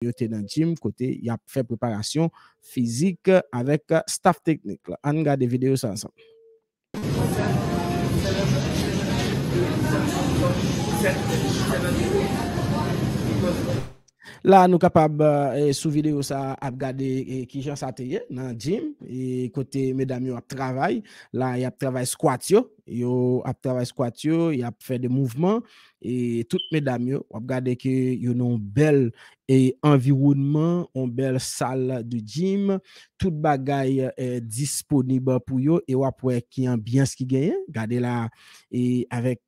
yo te dans gym côté y a fait préparation physique avec staff technique. On regarde vidéo ça ensemble. Là, nous capables sous vidéo ça à regarder qui gens ça dans gym et côté mesdames yo a travail là y a travail squat yo a travail squat y a fait des mouvements et toutes mesdames yo on regarder que yo non belle et environnement on belle salle de gym toute bagaille est disponible pour yo et après qui ambiance qui gagne regardez là et avec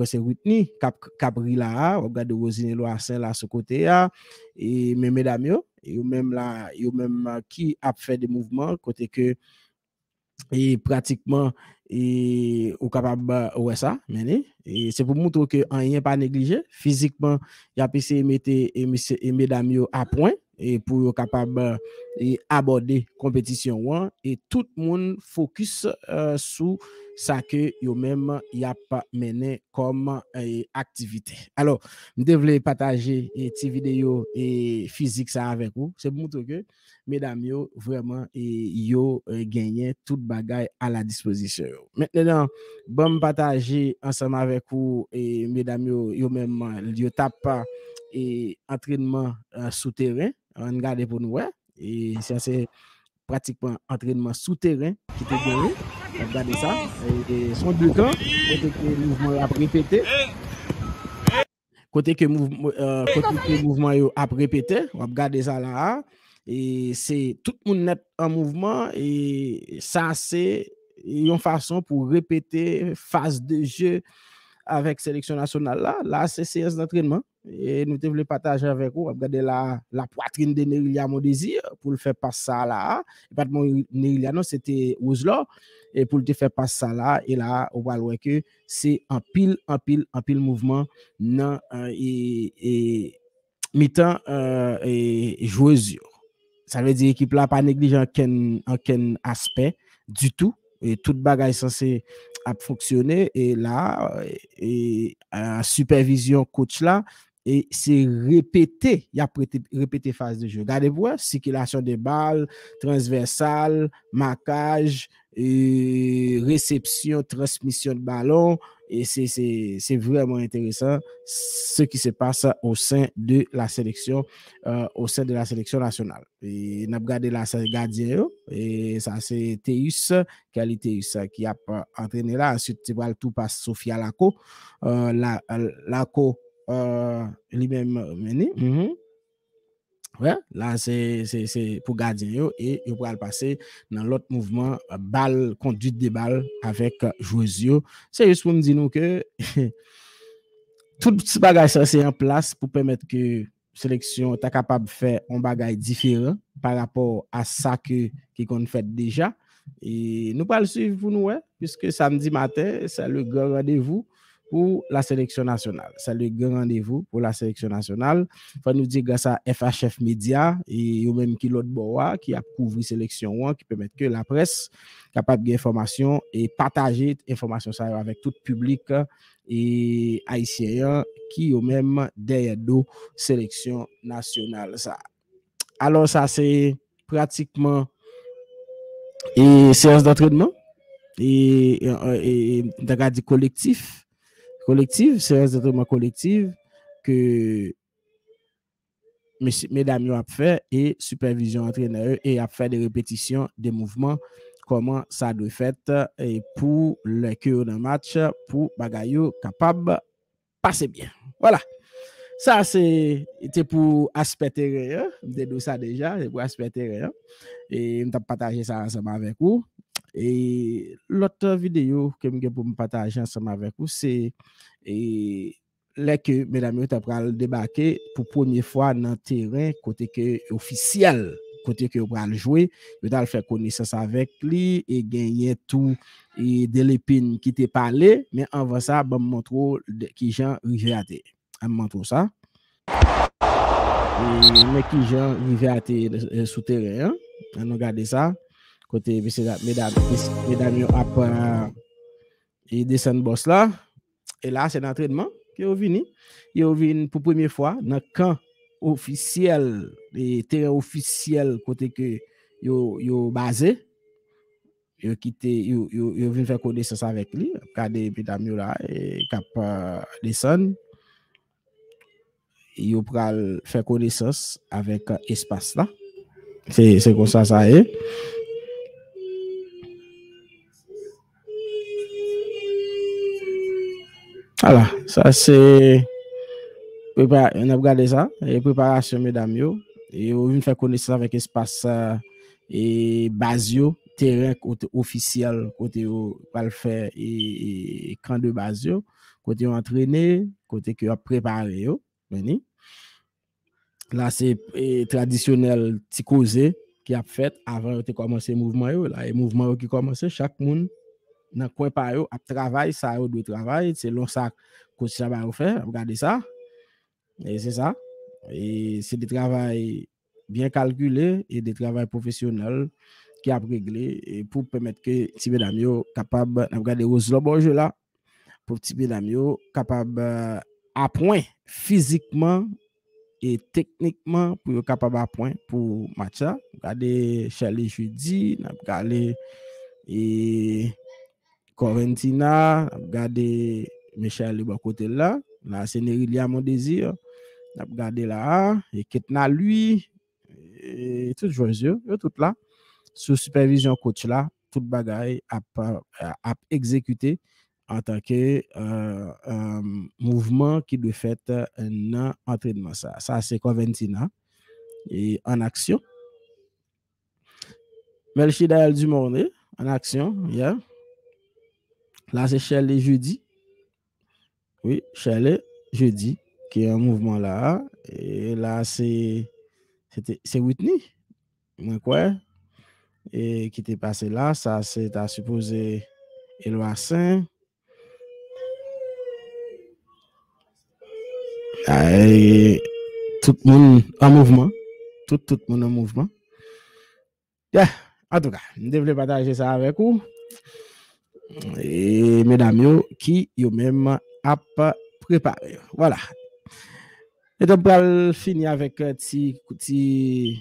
c'est Whitney Capri là regardez Rosine Loissin là ce côté là et mesdames yo même là yo même qui a fait des mouvements côté que et pratiquement et au capable ouais ça mais et c'est pour montrer que rien pas négligé physiquement il a essayé mettre et mesdames yo à point et pour capable et aborder compétition et tout le monde focus sur ça que yo même y a pas mené comme activité. Alors, je devrais partager cette vidéo et physique ça avec vous. C'est pour montrer que mesdames yo vraiment yo gagné toute bagaille à la disposition. Maintenant, bon partager ensemble avec vous et mesdames yo même yo tape et entraînement souterrain. On regarde pour nous et ça c'est pratiquement entraînement souterrain qui te gagné. Regardez ça et son deux camps côté que mouvement a répété. Côté que mouvement a répété, on regarde ça là. Et c'est tout le monde net en mouvement et ça c'est une façon pour répéter phase de jeu avec sélection nationale là c'est séance d'entraînement et nous devons le partager avec vous. Regardez la poitrine de Nerilia mon désir pour le faire passer ça là et pas de Nerilia non c'était Ouzla et pour le faire passer ça là et là on va voir que c'est en pile mouvement non et mi-temps et joueuse. Ça veut dire équipe là pas négligent aucun aspect du tout et toute bagaille censé à fonctionner et là et supervision coach là et c'est répété, il y a répété phase de jeu. Regardez-vous, circulation des balles, transversale, marquage, réception, transmission de ballon et c'est vraiment intéressant ce qui se passe au sein de la sélection nationale. Et n'a regardé là c'est gardien et ça c'est Théus qui a entraîné là ensuite tu vois tout passe Sophia Laco Laco lui-même mené ouais là c'est pour gardien et il va passer dans l'autre mouvement balle conduite des balles avec joueurs c'est juste pour me dire nous que tout ce bagage ça c'est en place pour permettre que sélection est capable de faire un bagage différent par rapport à ça qu'on fait déjà et nous pas le suivre pour nous puisque samedi matin c'est le grand rendez-vous pour la sélection nationale. C'est le grand rendez-vous pour la sélection nationale. Faut nous dire grâce à FHF Media et ou même qui l'autre bois qui a couvert sélection qui permet que la presse capable d'information et partager information ça avec tout public et haïtien qui au même derrière dos sélection nationale ça. Alors ça c'est pratiquement et séance d'entraînement et de collective, séance d'entraînement collective que mesdames ont fait et supervision entraîneur et a fait des répétitions des mouvements comment ça doit faire et pour le cœur d'un match pour bagayo capable passer bien. Voilà. Ça c'était pour aspect terrain, de ça déjà, pour aspect terrain et on t'a partagé ça ensemble avec vous. Et l'autre vidéo que je pour me partager ensemble avec vous, c'est là que mesdames ont pral débarquer pour première fois dans le terrain côté que officiel, côté que pral jouer, vous allez faire connaissance avec lui et gagner tout et de l'épine qui t'est parlé, mais avant ça, bon montre qui Jean Riviaté. On montre ça. Et mais qui Jean Riviaté sous terrain, on regarde ça. Côté mesdames et descend boss là et là c'est l'entraînement qui est venu pour première fois dans camp officiel, des terrains officiels côté que yo basé. Yo quitté, yo vient faire connaissance avec lui, regarder mesdames là et cap descendre. Yo pral faire connaissance avec espace là. C'est comme ça est. Voilà, ça c'est on a regardé ça et préparation mesdames yo et on vient faire connaissance avec espace et base yo, terrain côté officiel côté yo va faire et camp de base yo, côté entraîner, côté que préparer yo, veni. Là c'est traditionnel petit causé qui a fait avant de commencer mouvement yo là et mouvement qui commence chaque monde dans coin par yo a travail ça yo doit travail selon ça coach ça va faire regardez ça et c'est ça et c'est des travail bien calculé et des travail professionnels qui a réglé et pour permettre que petit mesdames yo capable de regarder aux jeu là pour petit mesdames yo capable à point physiquement et techniquement pour capable à point pour match là regarder Charlie jeudi regarder et Corentina regarder Michel de côté là c'est Nerilia mon désir regarder là et Ketna lui et tout joueur tout là sous supervision coach là tout bagaille à exécuter en tant que mouvement qui doit faire un entraînement ça c'est Coventina et en action Melchidael du Monde en action yeah. Là c'est Shelley jeudi oui Shelley jeudi qui est un mouvement là et là c'est Whitney moi quoi et qui t'est passé là ça c'est à supposé Éloi Saint et tout le monde en mouvement tout le monde en mouvement yeah. En tout cas je devrais partager ça avec vous et mesdames yo qui yo même a préparé voilà et donc pour finir avec petit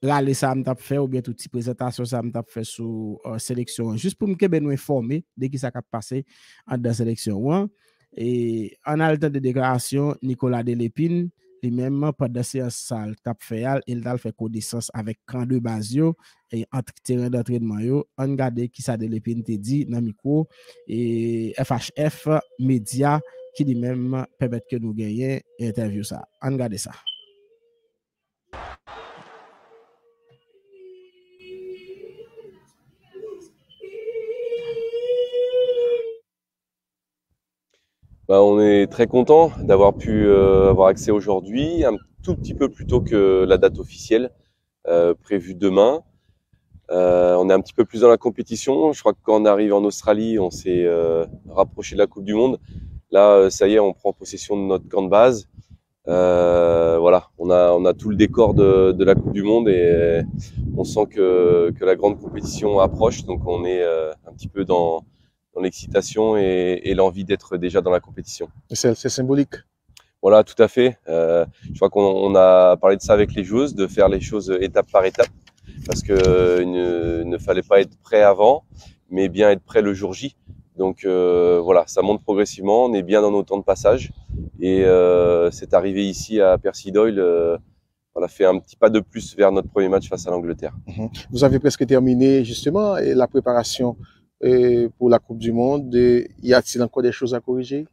râler ça m't'a fait ou bien toute petite présentation ça m't'a fait sur sélection juste pour me nous informer de qui ça a passé en dans sélection et en a le temps de déclaration Nicolas Delépine lui-même pendant séance ça t'a fait il a fait connaissance avec camp de base et entre terrain d'entraînement yo on regarder qui ça Delépine te dit dans micro et FHF média qui lui-même permet que nous gagner interview ça on regarder ça. On est très content d'avoir pu avoir accès aujourd'hui, un tout petit peu plus tôt que la date officielle prévue demain. On est un petit peu plus dans la compétition. Je crois que quand on arrive en Australie, on s'est rapproché de la Coupe du Monde. Là, ça y est, on prend possession de notre camp de base. Voilà, on a tout le décor de la Coupe du Monde et on sent que la grande compétition approche. Donc on est un petit peu dans l'excitation et l'envie d'être déjà dans la compétition. C'est symbolique. Voilà, tout à fait. Je crois qu'on a parlé de ça avec les joueuses, de faire les choses étape par étape, parce que ne fallait pas être prêt avant, mais bien être prêt le jour J. Donc voilà, ça monte progressivement, on est bien dans nos temps de passage, et c'est arrivé ici à Percy Doyle. On a fait un petit pas de plus vers notre premier match face à l'Angleterre. Vous avez presque terminé justement la préparation pour la Coupe du Monde. Y a-t-il encore des choses à corriger?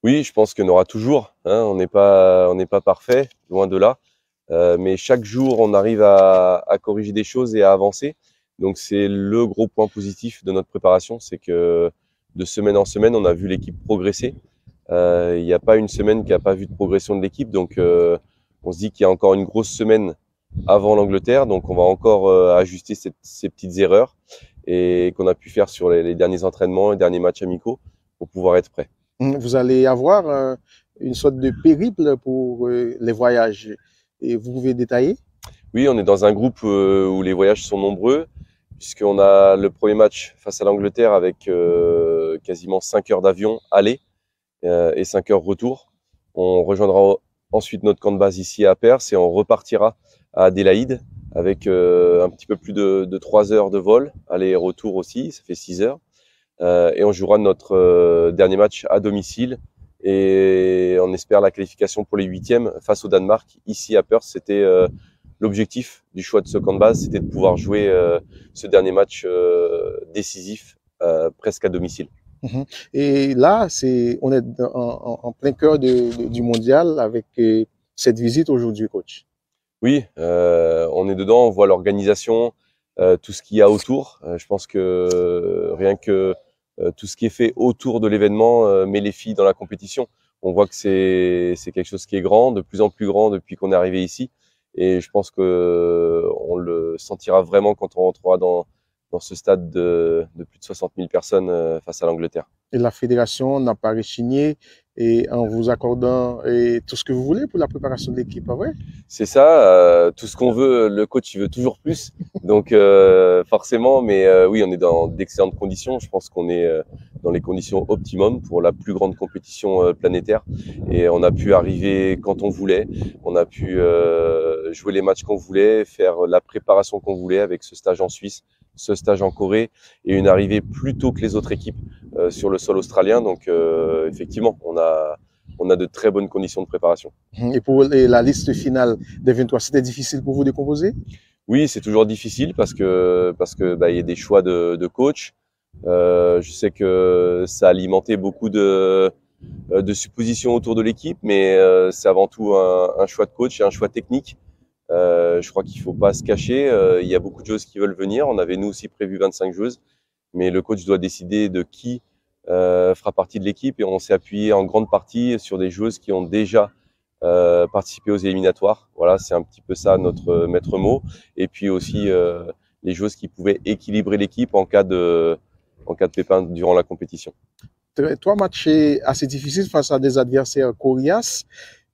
Oui, je pense qu'il y en aura toujours. On n'est pas parfait, loin de là. Mais chaque jour, on arrive à corriger des choses et à avancer. Donc c'est le gros point positif de notre préparation, c'est que de semaine en semaine, on a vu l'équipe progresser. Il n'y a pas une semaine qui n'a pas vu de progression de l'équipe. Donc on se dit qu'il y a encore une grosse semaine avant l'Angleterre. Donc on va encore ajuster ces petites erreurs et qu'on a pu faire sur les derniers entraînements, les derniers matchs amicaux pour pouvoir être prêt. Vous allez avoir une sorte de périple pour les voyages. Et vous pouvez détailler? Oui, on est dans un groupe où les voyages sont nombreux, puisqu'on a le premier match face à l'Angleterre avec quasiment 5 heures d'avion aller et 5 heures retour. On rejoindra ensuite notre camp de base ici à Perth et on repartira à Adélaïde avec un petit peu plus de 3 heures de vol, aller et retour aussi, ça fait 6 heures. Et on jouera notre dernier match à domicile et on espère la qualification pour les huitièmes face au Danemark ici à Perth. C'était l'objectif du choix de ce camp de base, c'était de pouvoir jouer ce dernier match décisif presque à domicile. Et là, on est en plein cœur du mondial avec cette visite aujourd'hui, coach. Oui, on est dedans, on voit l'organisation, tout ce qu'il y a autour. Je pense que rien que tout ce qui est fait autour de l'événement met les filles dans la compétition. On voit que c'est quelque chose qui est grand, de plus en plus grand depuis qu'on est arrivé ici. Et je pense que on le sentira vraiment quand on rentrera dans ce stade de plus de 60 000 personnes face à l'Angleterre. Et la fédération n'a pas rechigné et en vous accordant tout ce que vous voulez pour la préparation de l'équipe, pas vrai? C'est ça, tout ce qu'on veut, le coach il veut toujours plus. Donc forcément, mais oui, on est dans d'excellentes conditions. Je pense qu'on est dans les conditions optimum pour la plus grande compétition planétaire. Et on a pu arriver quand on voulait. On a pu jouer les matchs qu'on voulait, faire la préparation qu'on voulait avec ce stage en Suisse, ce stage en Corée et une arrivée plus tôt que les autres équipes sur le sol australien. Donc effectivement, on a de très bonnes conditions de préparation. Et pour la liste finale des 23, c'était difficile pour vous de composer? Oui, c'est toujours difficile parce que y a des choix de coach. Je sais que ça a alimenté beaucoup de suppositions autour de l'équipe, mais c'est avant tout un choix de coach et un choix technique. Je crois qu'il faut pas se cacher. Il y a beaucoup de joueuses qui veulent venir. On avait nous aussi prévu 25 joueuses, mais le coach doit décider de qui fera partie de l'équipe et on s'est appuyé en grande partie sur des joueuses qui ont déjà participé aux éliminatoires. Voilà, c'est un petit peu ça notre maître mot. Et puis aussi les joueuses qui pouvaient équilibrer l'équipe en cas de pépin durant la compétition. 3 matchs assez difficiles face à des adversaires coriaces.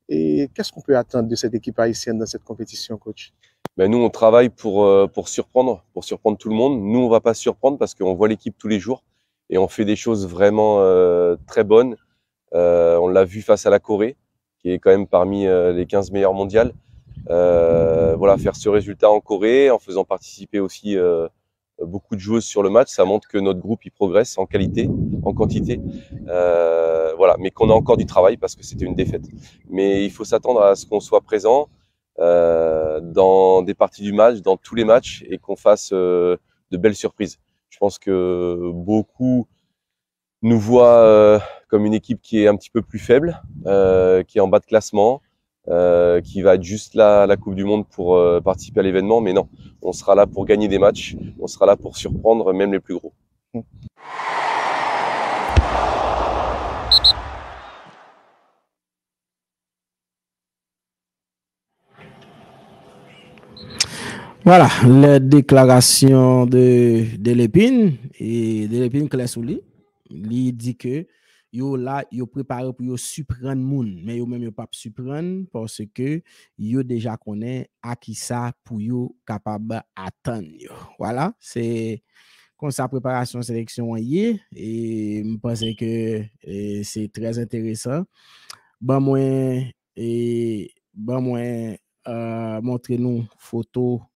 Et qu'est-ce qu'on peut attendre de cette équipe haïtienne dans cette compétition, coach? Ben nous, on travaille pour surprendre tout le monde. Nous, on va pas surprendre parce qu'on voit l'équipe tous les jours et on fait des choses vraiment très bonnes. On l'a vu face à la Corée, qui est quand même parmi les 15 meilleures mondiales. Voilà, faire ce résultat en Corée, en faisant participer aussi beaucoup de joueuses sur le match, ça montre que notre groupe il progresse en qualité, en quantité. Voilà, mais qu'on a encore du travail parce que c'était une défaite. Mais il faut s'attendre à ce qu'on soit présent dans des parties du match, dans tous les matchs, et qu'on fasse de belles surprises. Je pense que beaucoup nous voient comme une équipe qui est un petit peu plus faible, qui est en bas de classement, qui va être juste là à la Coupe du Monde pour participer à l'événement. Mais non, on sera là pour gagner des matchs, on sera là pour surprendre même les plus gros. Voilà, la déclaration de Lépine et de Lépine Klesouli, il dit que yo là, yo préparé pour yo surprendre moun, mais yo même yo pas surprendre parce que yo déjà connaît à qui ça pour yo capable attendre yo. Voilà, c'est comme ça préparation sélection hier et je pense que c'est très intéressant. Bon moi montrer nous photo